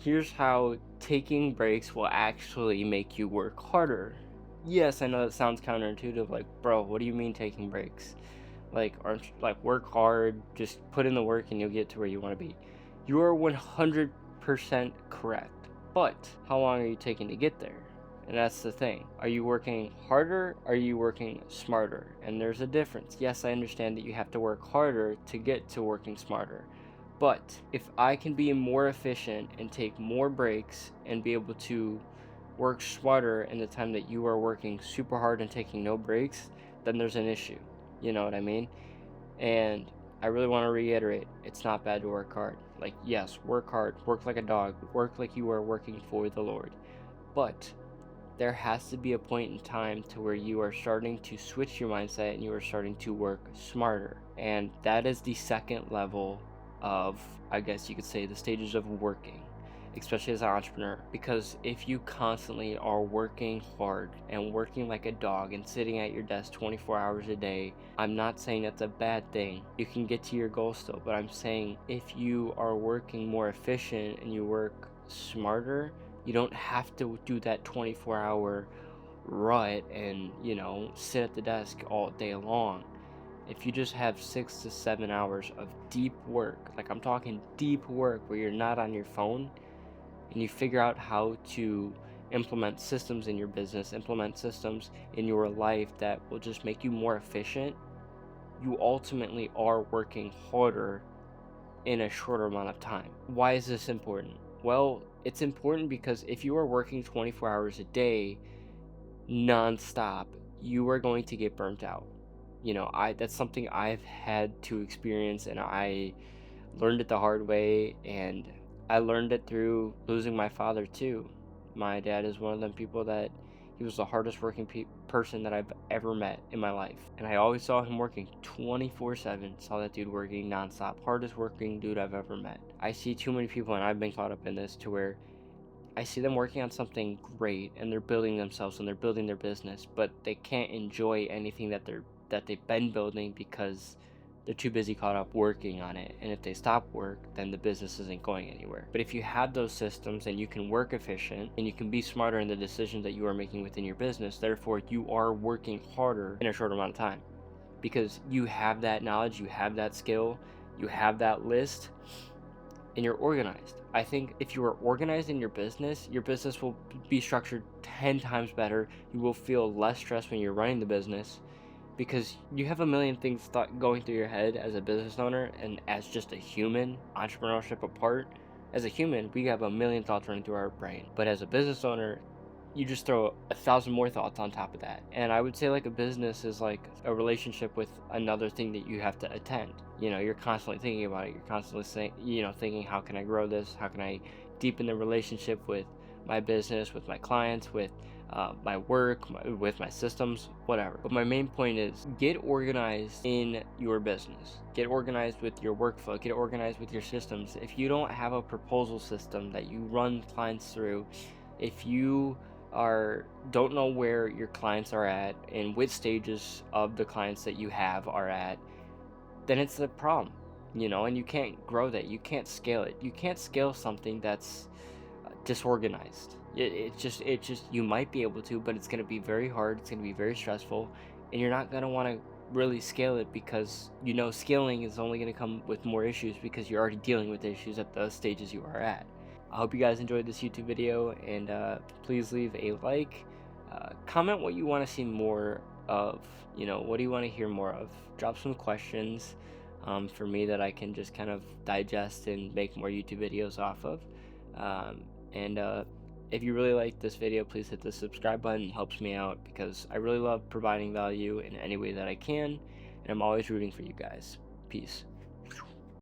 Here's how taking breaks will actually make you work harder. Yes, I know that sounds counterintuitive, like, bro, what do you mean taking breaks? Like, aren't like work hard, just put in the work and you'll get to where you want to be. You are 100% correct. But how long are you taking to get there? And that's the thing. Are you working harder? Are you working smarter? And there's a difference. Yes, I understand that you have to work harder to get to working smarter. But if I can be more efficient and take more breaks and be able to work smarter in the time that you are working super hard and taking no breaks, then there's an issue. You know what I mean? And I really want to reiterate, it's not bad to work hard. Like, yes, work hard, work like a dog, work like you are working for the Lord. But there has to be a point in time to where you are starting to switch your mindset and you are starting to work smarter. And that is the second level of, I guess you could say, the stages of working, especially as an entrepreneur. Because if you constantly are working hard and working like a dog and sitting at your desk 24 hours a day, I'm not saying that's a bad thing. You can get to your goal still, but I'm saying if you are working more efficient and you work smarter, you don't have to do that 24-hour rut and, sit at the desk all day long. If you just have 6 to 7 hours of deep work, like I'm talking deep work where you're not on your phone, and you figure out how to implement systems in your business, implement systems in your life that will just make you more efficient, you ultimately are working harder in a shorter amount of time. Why is this important? Well, it's important because if you are working 24 hours a day nonstop, you are going to get burnt out. That's something I've had to experience, and I learned it the hard way, and I learned it through losing my father too. My dad is one of them people that he was the hardest working person that I've ever met in my life. And I always saw him working 24/7, saw that dude working nonstop, hardest working dude I've ever met. I see too many people, and I've been caught up in this, to where I see them working on something great and they're building themselves and they're building their business, but they can't enjoy anything that they've been building because they're too busy caught up working on it. And if they stop work, then the business isn't going anywhere. But if you have those systems and you can work efficient and you can be smarter in the decisions that you are making within your business, therefore you are working harder in a short amount of time because you have that knowledge, you have that skill, you have that list, and you're organized. I think if you are organized in your business will be structured 10 times better. You will feel less stress when you're running the business because you have a million things going through your head as a business owner, and as just a human, entrepreneurship apart, as a human, we have a million thoughts running through our brain. But as a business owner, you just throw 1,000 more thoughts on top of that. And I would say like a business is like a relationship with another thing that you have to attend. You're constantly thinking about it. You're constantly saying, thinking, how can I grow this? How can I deepen the relationship with my business, with my clients, with my work, with my systems, whatever. But my main point is get organized in your business. Get organized with your workflow. Get organized with your systems. If you don't have a proposal system that you run clients through, if you don't know where your clients are at and which stages of the clients that you have are at, then it's a problem, and you can't grow that. You can't scale it. You can't scale something that's disorganized. It just you might be able to, but it's going to be very hard. It's going to be very stressful, and you're not going to want to really scale it because scaling is only going to come with more issues because you're already dealing with issues at the stages you are at. I hope you guys enjoyed this YouTube video, and please leave a like, comment what you want to see more of, what do you want to hear more of, drop some questions for me that I can just kind of digest and make more YouTube videos off of, and if you really like this video, please hit the subscribe button. It helps me out because I really love providing value in any way that I can, and I'm always rooting for you guys. Peace.